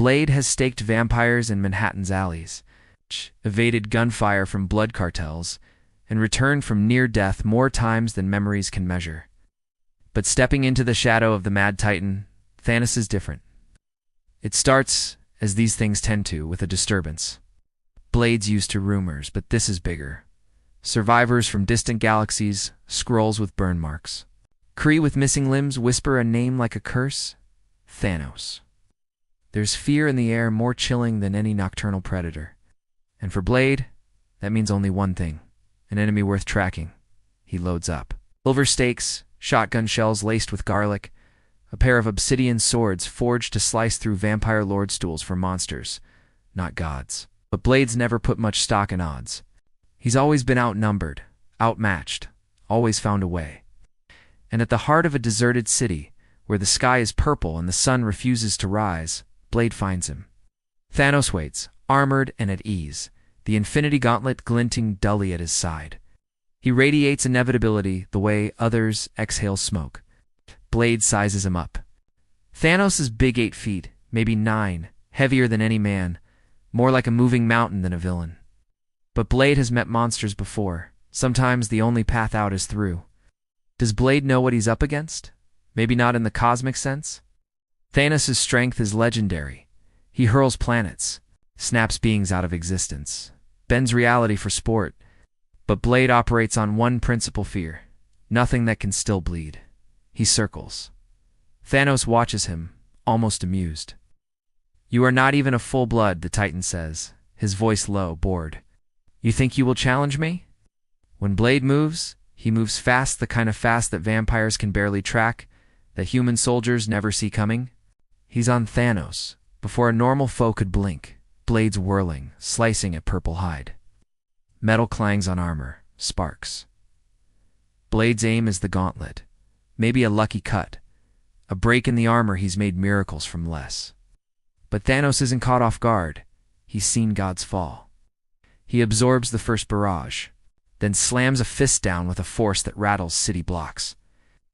Blade has staked vampires in Manhattan's alleys, evaded gunfire from blood cartels, and returned from near death more times than memories can measure. But stepping into the shadow of the Mad Titan, Thanos is different. It starts, as these things tend to, with a disturbance. Blade's used to rumors, but this is bigger. Survivors from distant galaxies, scrolls with burn marks. Kree with missing limbs whisper a name like a curse. Thanos. There's fear in the air more chilling than any nocturnal predator. And for Blade, that means only one thing. An enemy worth tracking. He loads up. Silver stakes, shotgun shells laced with garlic, a pair of obsidian swords forged to slice through vampire lord stools for monsters, not gods. But Blade's never put much stock in odds. He's always been outnumbered, outmatched, always found a way. And at the heart of a deserted city, where the sky is purple and the sun refuses to rise, Blade finds him. Thanos waits, armored and at ease, the infinity gauntlet glinting dully at his side. He radiates inevitability the way others exhale smoke. Blade sizes him up. Thanos is big 8 feet, maybe 9, heavier than any man, more like a moving mountain than a villain. But Blade has met monsters before. Sometimes the only path out is through. Does Blade know what he's up against? Maybe not in the cosmic sense. Thanos' strength is legendary. He hurls planets, snaps beings out of existence, bends reality for sport. But Blade operates on one principal fear, nothing that can still bleed. He circles. Thanos watches him, almost amused. "You are not even a full blood," the Titan says, his voice low, bored. "You think you will challenge me?" When Blade moves, he moves fast, the kind of fast that vampires can barely track, that human soldiers never see coming. He's on Thanos, before a normal foe could blink, blades whirling, slicing at purple hide. Metal clangs on armor, sparks. Blade's aim is the gauntlet. Maybe a lucky cut. A break in the armor, he's made miracles from less. But Thanos isn't caught off guard. He's seen gods fall. He absorbs the first barrage, then slams a fist down with a force that rattles city blocks.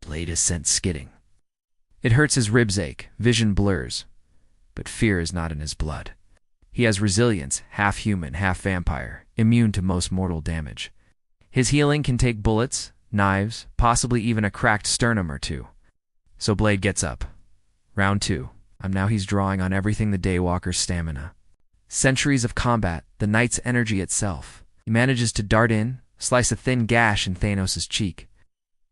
Blade is sent skidding. It hurts, his ribs ache, vision blurs. But fear is not in his blood. He has resilience, half human, half vampire, immune to most mortal damage. His healing can take bullets, knives, possibly even a cracked sternum or two. So Blade gets up. Round 2. Now he's drawing on everything: the Daywalker's stamina. Centuries of combat, the night's energy itself. He manages to dart in, slice a thin gash in Thanos' cheek.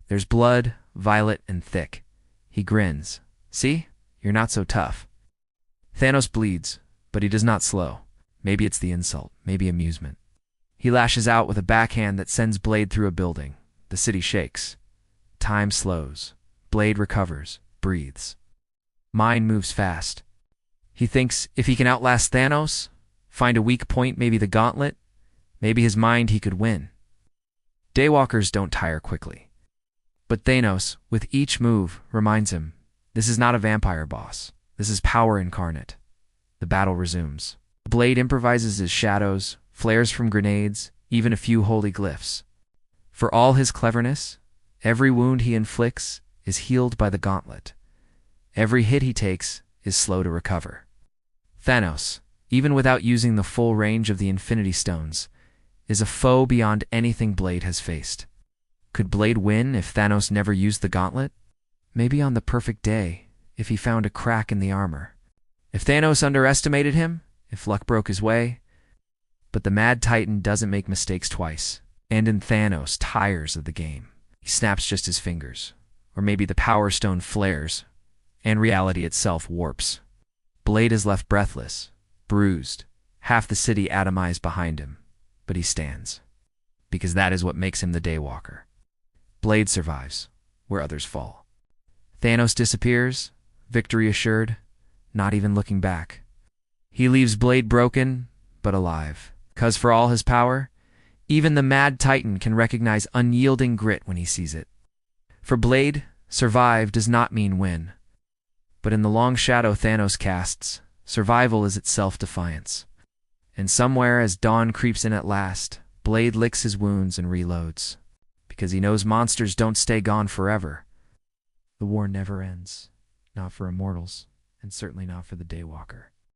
There's blood, violet and thick. He grins. "See? You're not so tough." Thanos bleeds, but he does not slow. Maybe it's the insult, maybe amusement. He lashes out with a backhand that sends Blade through a building. The city shakes. Time slows. Blade recovers, breathes. Mind moves fast. He thinks if he can outlast Thanos, find a weak point, maybe the gauntlet, maybe his mind, he could win. Daywalkers don't tire quickly. But Thanos, with each move, reminds him, this is not a vampire boss. This is power incarnate. The battle resumes. Blade improvises his shadows, flares from grenades, even a few holy glyphs. For all his cleverness, every wound he inflicts is healed by the gauntlet. Every hit he takes is slow to recover. Thanos, even without using the full range of the Infinity Stones, is a foe beyond anything Blade has faced. Could Blade win if Thanos never used the gauntlet? Maybe on the perfect day, if he found a crack in the armor. If Thanos underestimated him, if luck broke his way. But the Mad Titan doesn't make mistakes twice, and in Thanos tires of the game. He snaps just his fingers, or maybe the Power Stone flares, and reality itself warps. Blade is left breathless, bruised, half the city atomized behind him, but he stands, because that is what makes him the Daywalker. Blade survives, where others fall. Thanos disappears, victory assured, not even looking back. He leaves Blade broken, but alive, 'cause for all his power, even the Mad Titan can recognize unyielding grit when he sees it. For Blade, survive does not mean win. But in the long shadow Thanos casts, survival is itself defiance. And somewhere, as dawn creeps in at last, Blade licks his wounds and reloads. Because he knows monsters don't stay gone forever. The war never ends. Not for immortals, and certainly not for the Daywalker.